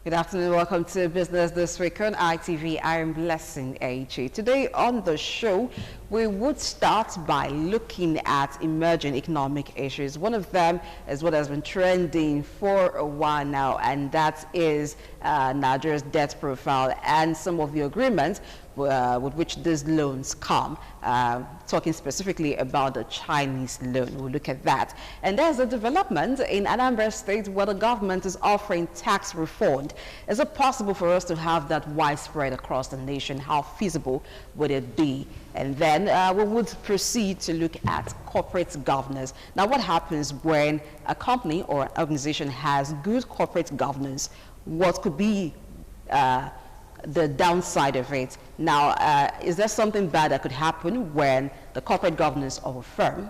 Good afternoon. Welcome to Business This Week on ITV. I am Blessing AG. Today on the show, we would start by looking at emerging economic issues. One of them is what has been trending for a while now, and that is Nigeria's debt profile and some of the agreements with which these loans come. Talking specifically about the Chinese loan, we'll look at that. And there's a development in Anambra State where the government is offering tax refund. Is it possible for us to have that widespread across the nation? How feasible would it be? And then we would proceed to look at corporate governance. Now, what happens when a company or an organization has good corporate governance? What could be the downside of it? Now, is there something bad that could happen when the corporate governance of a firm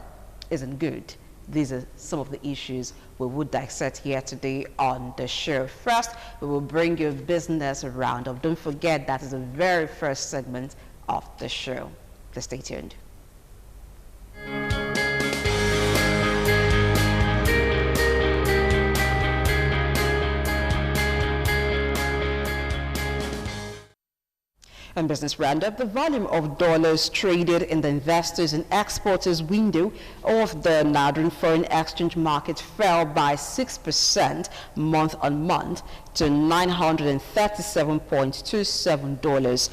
isn't good? These are some of the issues we would dissect here today on the show. First, we will bring you business roundup. Don't forget that is the very first segment of the show. Please stay tuned. And business roundup, the volume of dollars traded in the investors and exporters window of the Nigerian foreign exchange market fell by 6% month on month to $937.27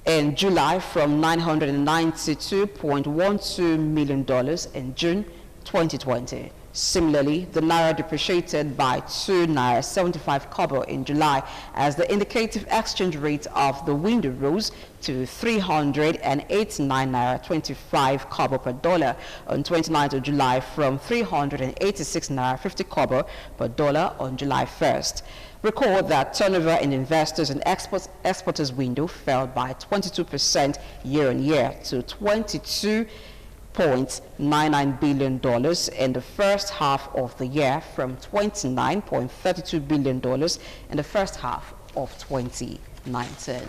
in July from $992.12 million in June 2020. Similarly, the Naira depreciated by 2 Naira 75 kobo in July as the indicative exchange rate of the window rose to 389 Naira 25 kobo per dollar on 29th of July from 386 Naira 50 kobo per dollar on July 1st. Recall that turnover in investors and exporters window fell by 22% year on year to $22.99 billion in the first half of the year from $29.32 billion in the first half of 2019.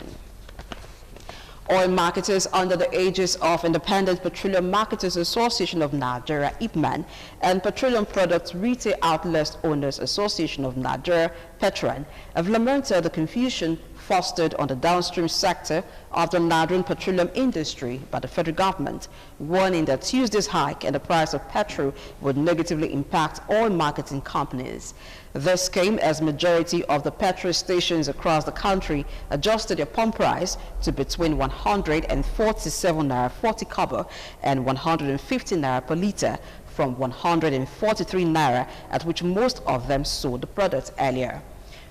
Oil marketers under the aegis of Independent Petroleum Marketers Association of Nigeria, IPMAN, and Petroleum Products Retail Outlets Owners Association of Nigeria, PETRON, have lamented the confusion fostered on the downstream sector of the Nigerian petroleum industry by the federal government, warning that Tuesday's hike in the price of petrol would negatively impact oil marketing companies. This came as majority of the petrol stations across the country adjusted their pump price to between 147 Naira 40 kobo and 150 Naira per litre from 143 Naira at which most of them sold the product earlier.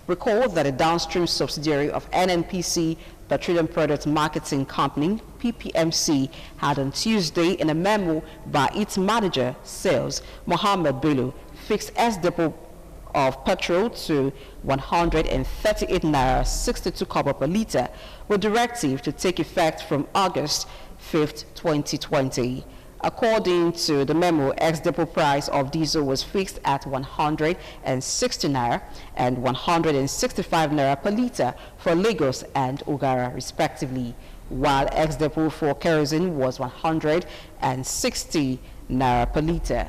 Recall that a downstream subsidiary of NNPC, Petroleum Products Marketing Company, PPMC, had on Tuesday in a memo by its manager, sales, Mohammed Bello, fixed S-depot of petrol to 138 Naira 62 kobo per litre, with directive to take effect from August 5th, 2020. According to the memo, ex-depot price of diesel was fixed at 160 Naira and 165 Naira per litre for Lagos and Ugara respectively, while ex-depot for kerosene was 160 Naira per litre.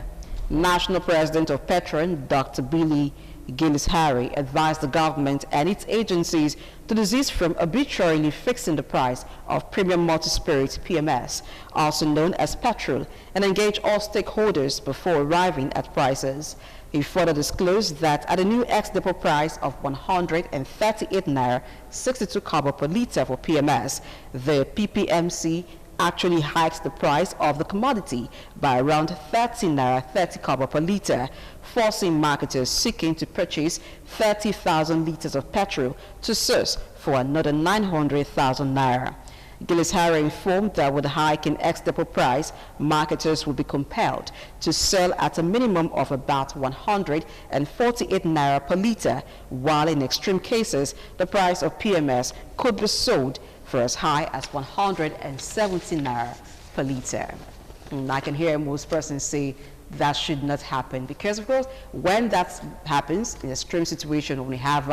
National President of Petron, Dr. Billy Gillis-Harry, advised the government and its agencies to desist from arbitrarily fixing the price of premium multi-spirit PMS, also known as petrol, and engage all stakeholders before arriving at prices. He further disclosed that at a new ex-depot price of 138 Naira 62 kobo per litre for PMS, the PPMC actually hikes the price of the commodity by around 30 Naira 30 kobo per litre, forcing marketers seeking to purchase 30,000 litres of petrol to source for another 900,000 Naira. Gillis-Harry informed that with the hike in ex-depot price, marketers will be compelled to sell at a minimum of about 148 Naira per litre, while in extreme cases, the price of PMS could be sold for as high as 170 Naira per litre. And I can hear most persons say that should not happen because, of course, when that happens in a extreme situation, when we have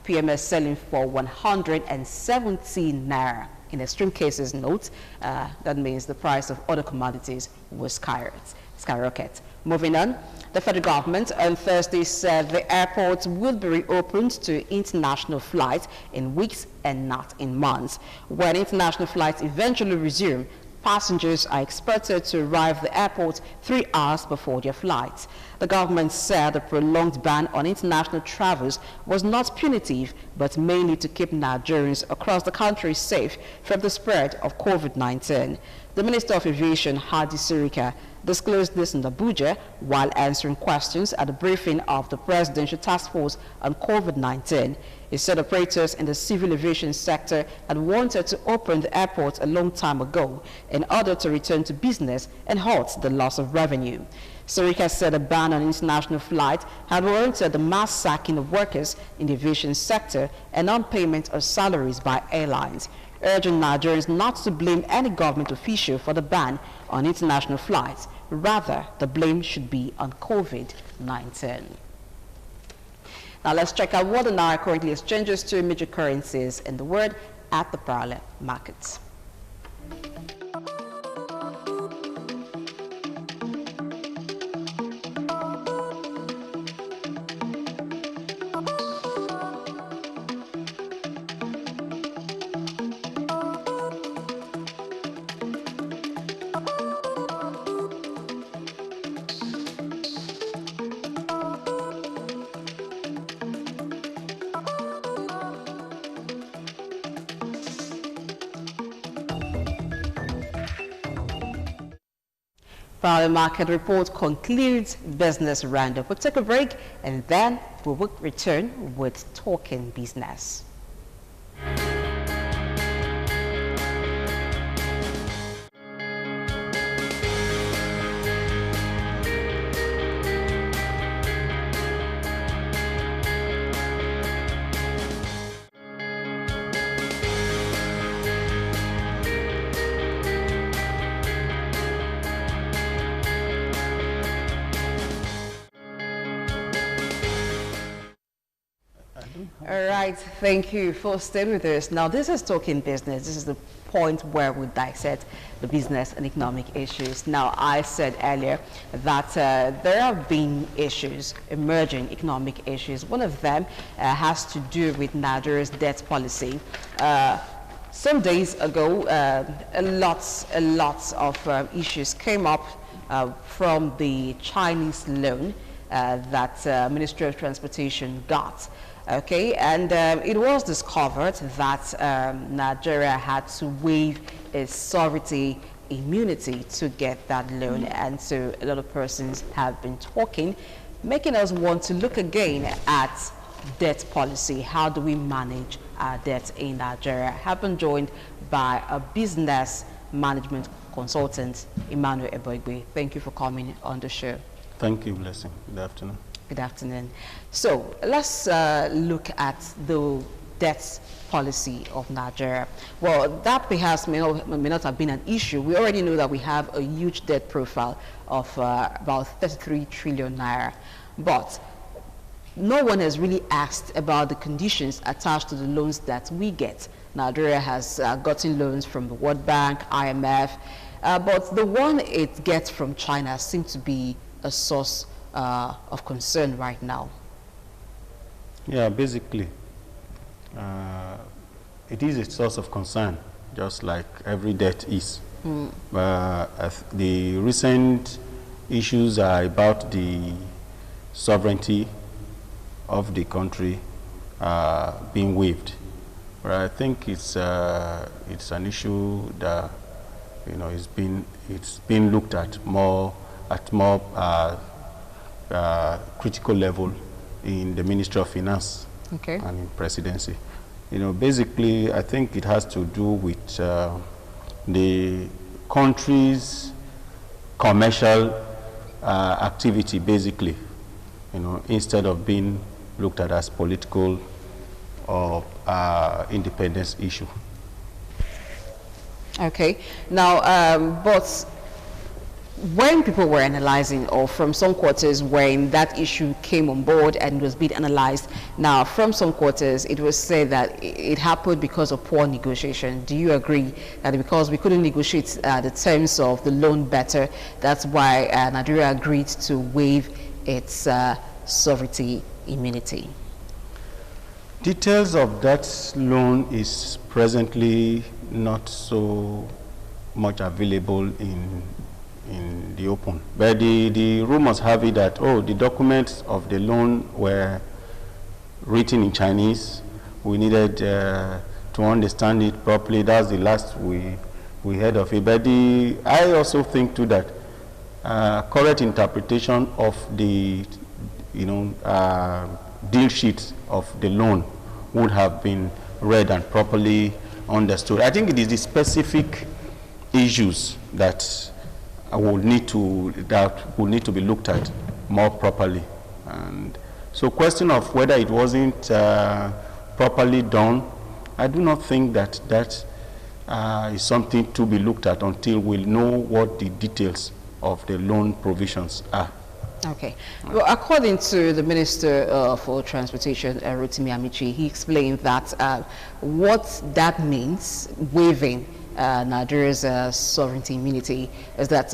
PMS selling for 170 Naira, in extreme cases, note, that means the price of other commodities will skyrocket. Moving on, the federal government on Thursday said the airport will be reopened to international flights in weeks and not in months. When international flights eventually resume, passengers are expected to arrive at the airport 3 hours before their flights. The government said the prolonged ban on international travels was not punitive, but mainly to keep Nigerians across the country safe from the spread of COVID-19. The Minister of Aviation, Hadi Sirika, disclosed this in Abuja while answering questions at a briefing of the Presidential Task Force on COVID-19. He said operators in the civil aviation sector had wanted to open the airport a long time ago in order to return to business and halt the loss of revenue. Sirika said a ban on international flights had warranted the mass sacking of workers in the aviation sector and non-payment of salaries by airlines, urging Nigerians not to blame any government official for the ban on international flights. Rather, the blame should be on COVID-19. Now let's check out what the Naira currently exchanges to major currencies in the world at the parallel markets. Parallel market report concludes business roundup. We'll take a break and then we will return with Talking Business. All right, thank you for staying with us. Now, this is Talking Business. This is the point where we dissect the business and economic issues. Now, I said earlier that there have been issues, emerging economic issues. One of them has to do with Nigeria's debt policy. Some days ago, a lot of issues came up from the Chinese loan that Ministry of Transportation got. Okay, and it was discovered that Nigeria had to waive its sovereignty immunity to get that loan, and so a lot of persons have been talking, making us want to look again at debt policy. How do we manage our debt in Nigeria? I have been joined by a business management consultant, Emmanuel Eboigbe. Thank you for coming on the show. Thank you, Blessing. Good afternoon. Good afternoon. So let's look at the debt policy of Nigeria. Well, that perhaps may not have been an issue. We already know that we have a huge debt profile of about 33 trillion naira. But no one has really asked about the conditions attached to the loans that we get. Nigeria has gotten loans from the World Bank, IMF, but the one it gets from China seems to be a source of concern right now. Yeah, basically, it is a source of concern, just like every debt is. The recent issues are about the sovereignty of the country being waived. But I think it's an issue that it's been looked at more critical level in the Ministry of Finance, okay, and in Presidency. Basically, I think it has to do with the country's commercial activity, basically, instead of being looked at as political or independence issue. Okay. Now, but when people were analyzing, or from some quarters when that issue came on board and was being analyzed, now from some quarters it was said that it happened because of poor negotiation. Do you agree that because we couldn't negotiate the terms of the loan better, that's why Nigeria agreed to waive its sovereignty immunity? Details of that loan is presently not so much available in the open. But the rumors have it that, oh, the documents of the loan were written in Chinese. We needed to understand it properly. That's the last we heard of it. But I also think too that correct interpretation of the deal sheet of the loan would have been read and properly understood. I think it is the specific issues that will need to be looked at more properly. And so, question of whether it wasn't properly done, I do not think that is something to be looked at until we know what the details of the loan provisions are. Okay. Well, according to the Minister for Transportation, Rotimi Amici, he explained that what that means, waiving Nigeria's sovereignty immunity, is that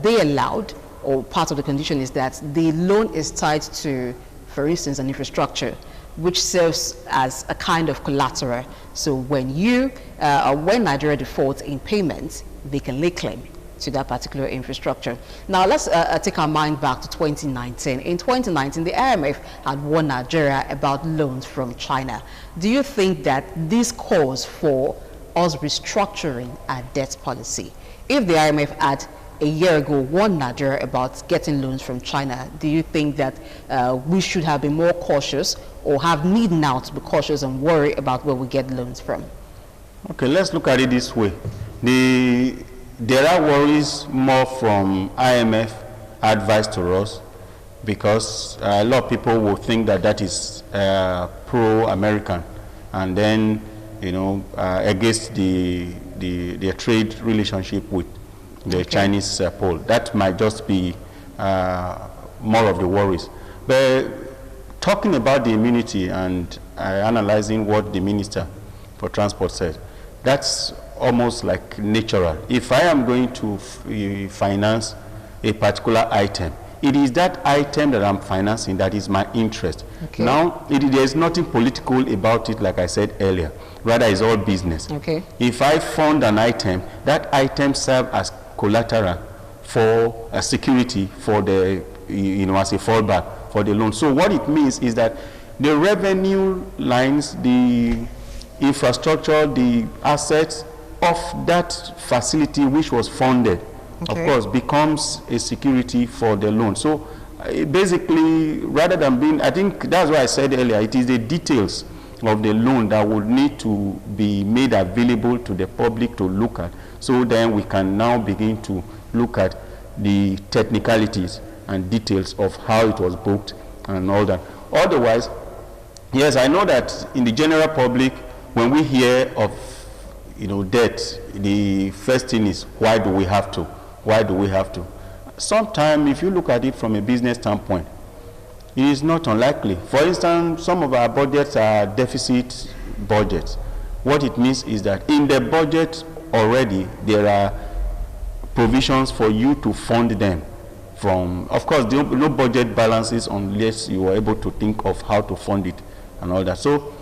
they allowed, or part of the condition is that the loan is tied to, for instance, an infrastructure, which serves as a kind of collateral. So when when Nigeria defaults in payment, they can lay claim to that particular infrastructure. Now let's take our mind back to 2019. In 2019, the IMF had warned Nigeria about loans from China. Do you think that this calls for us restructuring our debt policy? If the IMF had a year ago warned Nigeria about getting loans from China, do you think that we should have been more cautious, or have need now to be cautious and worry about where we get loans from? Okay, let's look at it this way. There are worries more from IMF advice to us, because a lot of people will think that is pro-American, and then against the trade relationship with the Chinese pole. That might just be more of the worries. But talking about the immunity and analyzing what the Minister for Transport said, that's almost like natural. If I am going to finance a particular item, it is that item that I'm financing that is my interest. Okay. Now, there's nothing political about it, like I said earlier. Rather, it's all business. Okay. If I fund an item, that item serves as collateral for a security for the, as a fallback for the loan. So what it means is that the revenue lines, the infrastructure, the assets of that facility which was funded, of course, becomes a security for the loan. So basically, rather than being, I think that's why I said earlier, it is the details of the loan that would need to be made available to the public to look at. So then we can now begin to look at the technicalities and details of how it was booked and all that. Otherwise, yes, I know that in the general public, when we hear of debt, the first thing is, why do we have to? Why do we have to? Sometimes, if you look at it from a business standpoint, it is not unlikely. For instance, some of our budgets are deficit budgets. What it means is that in the budget already, there are provisions for you to fund them from, of course, no budget balances unless you are able to think of how to fund it and all that. So,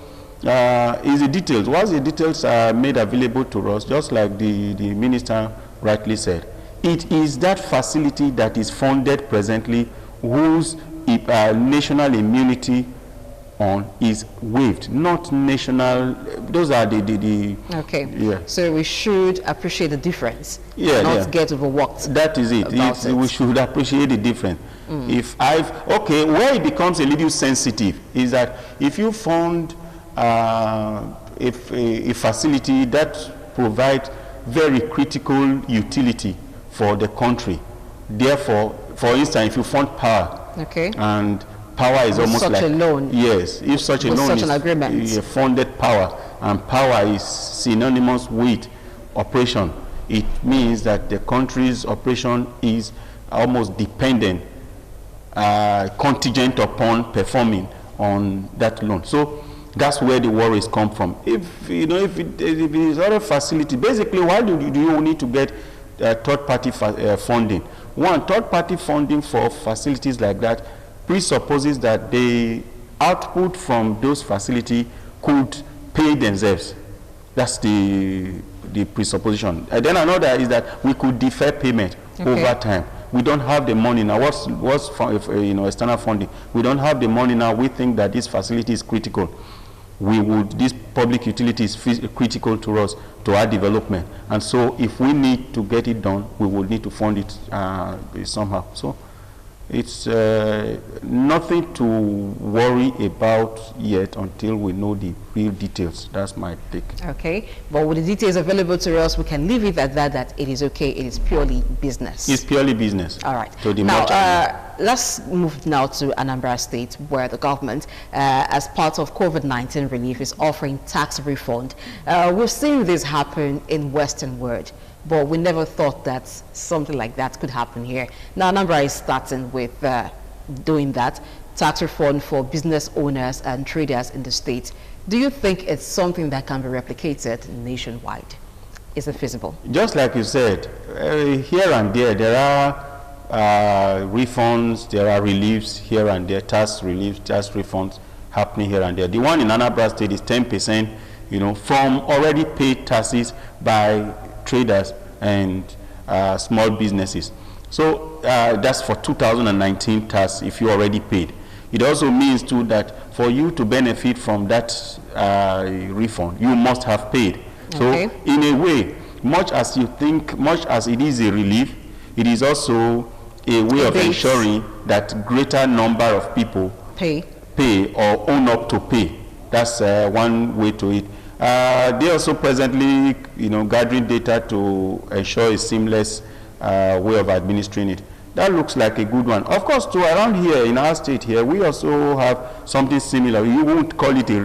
is the details. Once the details are made available to us, just like the minister rightly said, it is that facility that is funded presently whose national immunity is waived, not national. Those are the okay. Yeah. So we should appreciate the difference. Yeah, not get overworked. That is it. We should appreciate the difference. If where it becomes a little sensitive is that if you fund a facility that provides very critical utility for the country, therefore, for instance, if you fund power, and power is almost like a loan. Yes, if such a loan is an agreement, funded power, and power is synonymous with operation, it means that the country's operation is almost dependent, contingent upon performing on that loan. So that's where the worries come from. If if it is other facility, basically, why do you need to get third-party funding? One, third-party funding for facilities like that presupposes that the output from those facilities could pay themselves. That's the presupposition. And then another is that we could defer payment over time. We don't have the money now. What's external funding? We don't have the money now. We think that this facility is critical. This public utility is critical to us, to our development. And so if we need to get it done, we will need to fund it somehow. So it's nothing to worry about yet until we know the real details. That's my take. Okay. But with the details available to us, we can leave it at that it is okay. It is purely business. It's purely business. All right. So now, let's move now to Anambra State, where the government, as part of COVID-19 relief, is offering tax refund. We've seen this happen in Western world, but we never thought that something like that could happen here. Now, Anambra is starting with doing that, tax refund for business owners and traders in the state. Do you think it's something that can be replicated nationwide? Is it feasible? Just like you said, here and there are refunds, there are reliefs here and there, tax reliefs, tax refunds happening here and there. The one in Anambra State is 10%, from already paid taxes by traders and small businesses. So that's for 2019 tax if you already paid. It also means too that for you to benefit from that refund, you must have paid. Okay. So in a way, much as it is a relief, it is also a way of ensuring that greater number of people pay or own up to pay. That's one way to it. They also presently, gathering data to ensure a seamless way of administering it. That looks like a good one. Of course, around here in our state here, we also have something similar. You won't call it a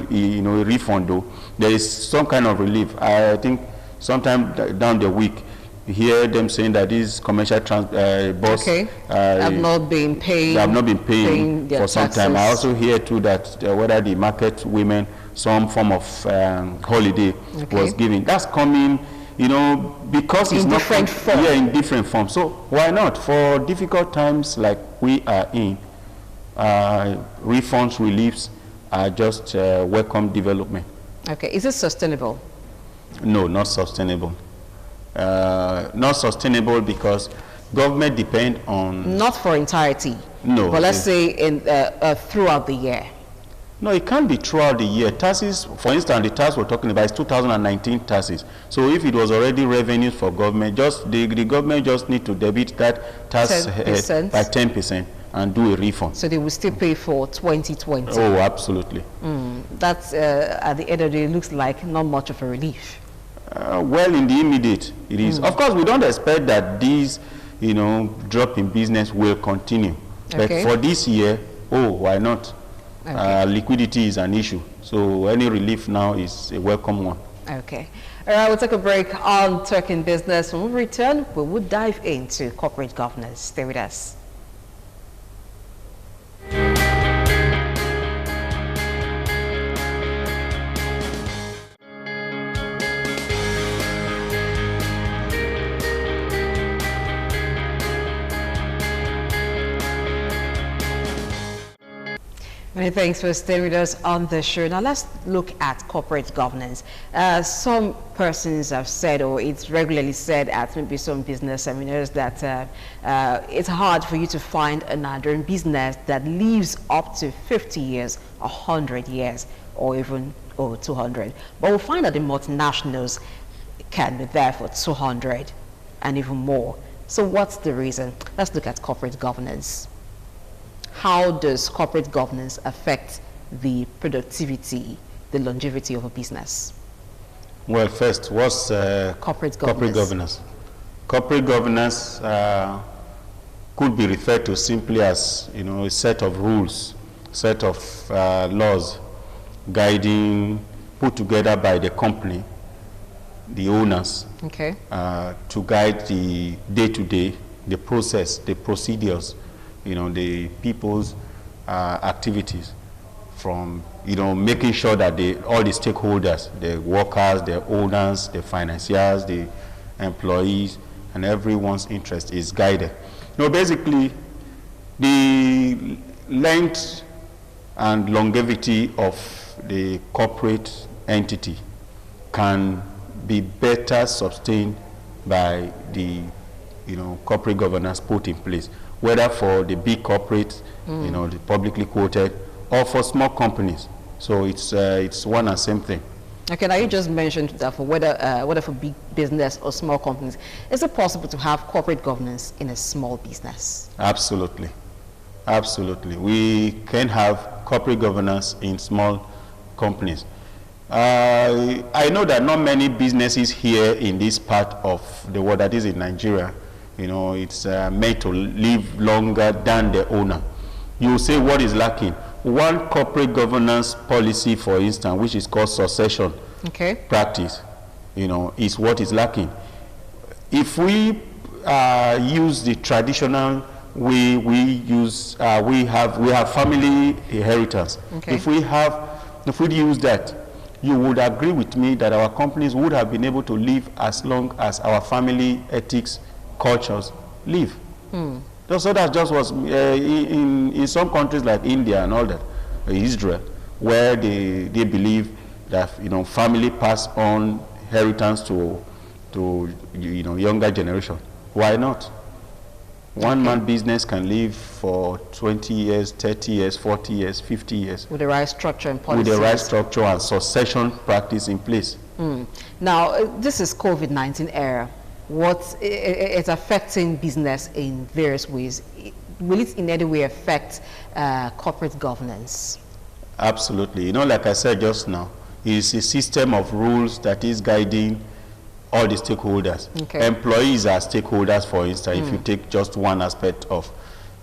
refund though. There is some kind of relief. I think sometime down the week, you hear them saying that these commercial bus have not been paying. They have not been paying for some time. I also hear too that whether the market women some form of holiday was given. That's coming, because it's not different form. Yeah, in different forms. So why not? For difficult times like we are in, refunds, reliefs are just welcome development. Okay, is it sustainable? No, not sustainable. Not sustainable because government depend on... Not for entirety. No. But let's say throughout the year. No, it can't be throughout the year. Taxes, for instance, the tax we're talking about is 2019 taxes. So if it was already revenues for government, the government just need to debit that tax by 10% and do a refund. So they will still pay for 2020. Oh, absolutely. That's at the end of the day, looks like not much of a relief. Well, in the immediate, it is. Of course, we don't expect that these, drop in business will continue. But for this year, why not? Liquidity is an issue. So any relief now is a welcome one. Okay. All right, we'll take a break on Talking Business. When we return, we will dive into corporate governance. Stay with us. Many thanks for staying with us on the show. Now let's look at corporate governance. Some persons have said, or it's regularly said at maybe some business seminars, that it's hard for you to find a Nigerian business that lives up to 50 years, 100 years, or even 200. But we'll find that the multinationals can be there for 200 and even more. So what's the reason? Let's look at corporate governance. How does corporate governance affect the productivity, the longevity of a business? Well, first, what's corporate governance? Corporate governance could be referred to simply as, a set of rules, set of laws guiding, put together by the company the owners, to guide the day-to-day, the process, the procedures, the people's activities, from making sure that all the stakeholders, the workers, the owners, the financiers, the employees, and everyone's interest is guided. Basically, the length and longevity of the corporate entity can be better sustained by the corporate governance put in place, whether for the big corporates, the publicly quoted, or for small companies. So it's one and same thing. Okay, now you just mentioned that for whether for big business or small companies, is it possible to have corporate governance in a small business? Absolutely. Absolutely. We can have corporate governance in small companies. I know that not many businesses here in this part of the world, that is in Nigeria, it's made to live longer than the owner. You say what is lacking? One corporate governance policy, for instance, which is called succession practice, is what is lacking. If we use the traditional way we have family inheritance. If we use that, you would agree with me that our companies would have been able to live as long as our family ethics, cultures live. So that just was in some countries like India and all that, Israel, where they believe that family pass on inheritance to younger generation. Why not? One-man business can live for 20 years, 30 years, 40 years, 50 years. With the right structure and policies. With the right structure and succession practice in place. Now, this is COVID-19 era. It's affecting business in various ways. Will it in any way affect corporate governance? Absolutely. Like I said just now, it's a system of rules that is guiding all the stakeholders. Employees are stakeholders, for instance, if you take just one aspect of.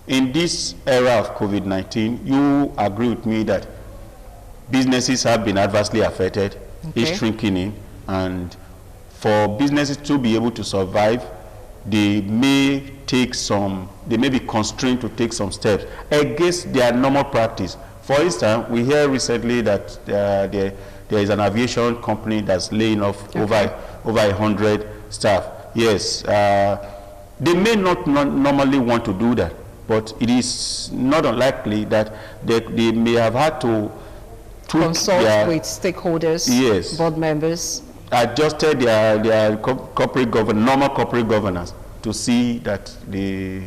In this era of COVID-19, you agree with me that businesses have been adversely affected, it's shrinking in, and for businesses to be able to survive, they may be constrained to take some steps against their normal practice. For instance, we hear recently that there is an aviation company that's laying off over 100 staff. Yes, they may not normally want to do that, but it is not unlikely that they may have had to consult with stakeholders, board members, adjusted their normal corporate governance to see that they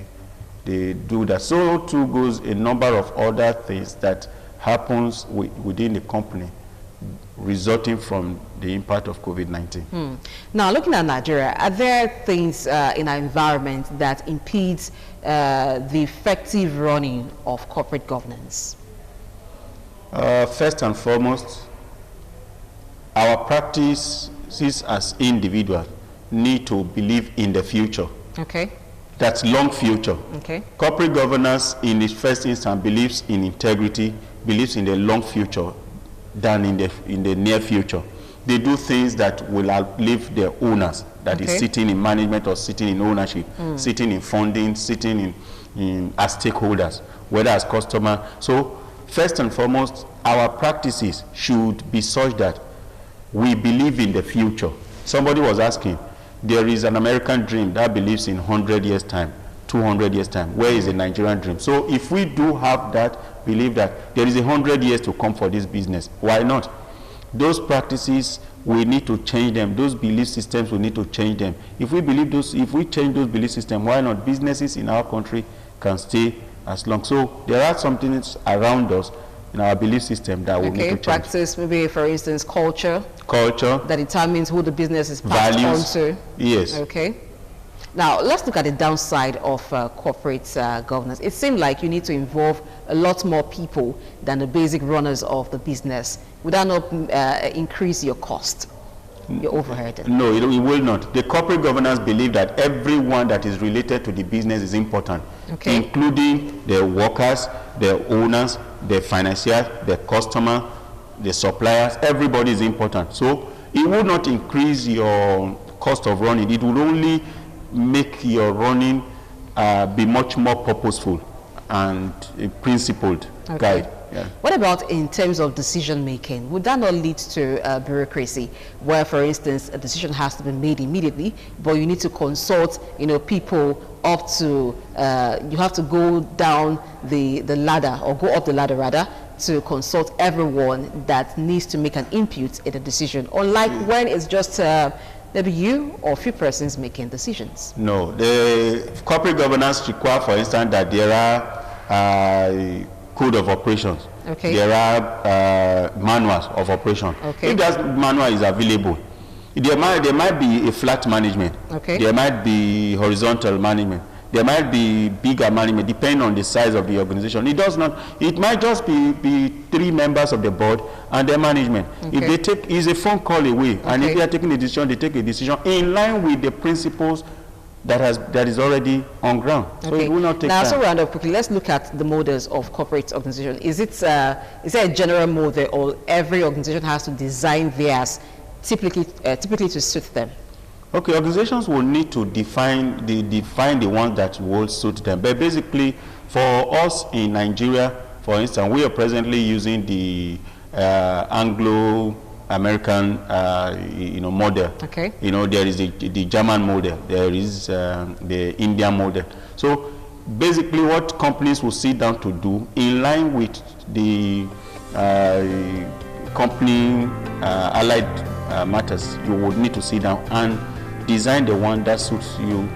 do that. So too goes a number of other things that happens within the company resulting from the impact of COVID-19. Now, looking at Nigeria, are there things in our environment that impedes the effective running of corporate governance? First and foremost, our practices as individuals need to believe in the future. That's long future. Corporate governance in its first instance believes in integrity, believes in the long future than in the near future. They do things that will outlive their owners, that is sitting in management or sitting in ownership, sitting in funding, sitting in as stakeholders, whether as customer. So first and foremost, our practices should be such that we believe in the future. Somebody was asking, there is an American dream that believes in 100 years time, 200 years time. Where is the Nigerian dream? So if we do have that, believe that there is 100 years to come for this business, why not? Those practices, we need to change them. Those belief systems, we need to change them. If we change those belief systems, why not? Businesses in our country can stay as long. So there are some things around us in our belief system that we need to change. Practice, maybe for instance, culture that determines who the business is passed on to. Yes. Now, let's look at the downside of corporate governance. It seems like you need to involve a lot more people than the basic runners of the business. Would that not increase your cost, your overhead? No, it will not. The corporate governance believe that everyone that is related to the business is important, including the workers, the owners, the financiers, the customer, the suppliers. Everybody is important. So it will not increase your cost of running. It will only make your running be much more purposeful and principled guide. Yeah. What about in terms of decision making? Would that not lead to bureaucracy, where, for instance, a decision has to be made immediately, but you need to consult, people up to, you have to go down the ladder, or go up the ladder rather, to consult everyone that needs to make an input in a decision, unlike when it's just maybe you or a few persons making decisions? No, the corporate governance require, for instance, that there are code of operations. Okay. There are manuals of operation. Okay. If that manual is available, there might be a flat management. Okay. There might be horizontal management. There might be bigger management, depending on the size of the organization. It might just be 3 members of the board and their management. Okay. If they take, it's a phone call away. Okay. And if they are taking a decision, they take a decision in line with the principles that is already on ground. Okay. So it will not take time. Now, so round up quickly, let's look at the models of corporate organization. Is there a general model, or every organization has to design theirs typically to suit them? Okay, organizations will need to define the ones that will suit them. But basically, for us in Nigeria, for instance, we are presently using the Anglo-American model. Okay. There is the German model, there is the Indian model. So basically what companies will sit down to do in line with the company allied matters, you would need to sit down and design the one that suits you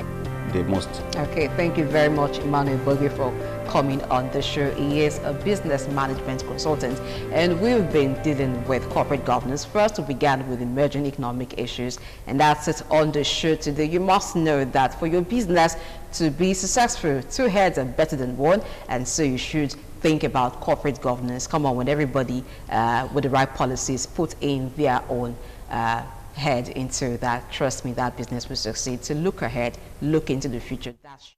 the most. Okay, thank you very much, Emmanuel Bogie, for coming on the show. He is a business management consultant, and we've been dealing with corporate governance. First, we began with emerging economic issues, and that's it on the show today. You must know that for your business to be successful, 2 heads are better than 1, and so you should think about corporate governance. Come on, when everybody with the right policies put in their own head into that, trust me, that business will succeed. So look ahead, look into the future. That's